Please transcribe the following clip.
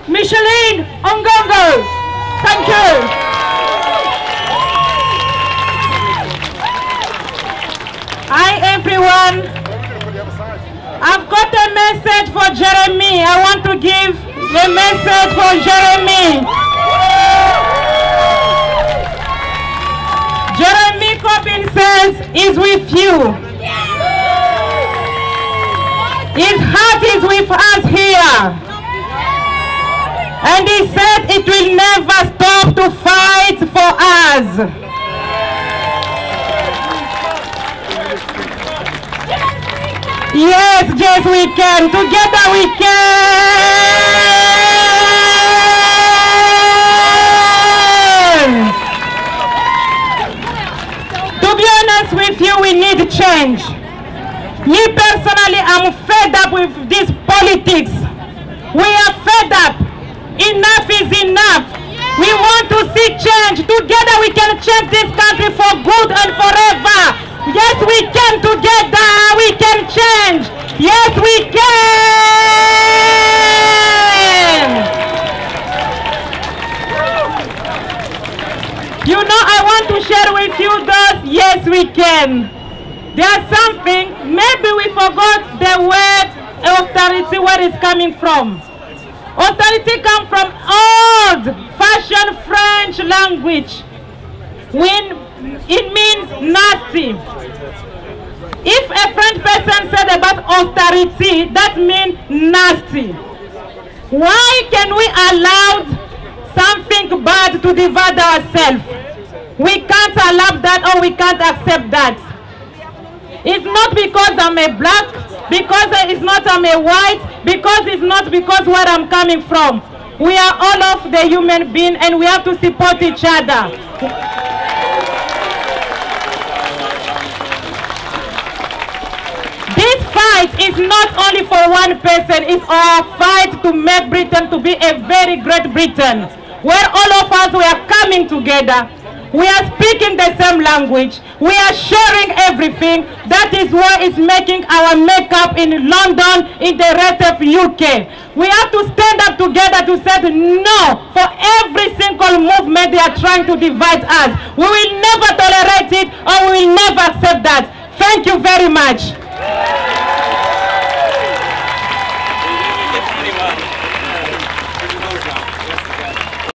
Michelline, Ngongo. Thank you. Hi everyone. I've got a message for Jeremy. I want to give the message for Jeremy. Jeremy Corbyn says he's with you. His heart is with us here. And he said it will never stop to fight for us. Yes, we can. Together we can. To be honest with you, we need change. Me personally, I'm fed up with this politics. We are fed up. Enough is enough. We want to see change. Together we can change this country for good and forever. Yes, we can. Together we can change. Yes, we can. You know, I want to share with you those yes, we can. There's something, maybe we forgot the word austerity, where it's coming from. Austerity comes from old-fashioned French language. When it means nasty. If a French person said about austerity, that means nasty. Why can we allow something bad to divide ourselves? We can't allow that, or we can't accept that. It's not because I'm a black, because it's not I'm a white, because it's not because where I'm coming from. We are all of the human being, and we have to support each other. This fight is not only for one person, it's our fight to make Britain to be a very great Britain, where all of us, we are coming together. We are speaking the same language. We are sharing everything. That is what is making our makeup in London, in the rest of UK. We have to stand up together to say no for every single movement they are trying to divide us. We will never tolerate it, or we will never accept that. Thank you very much.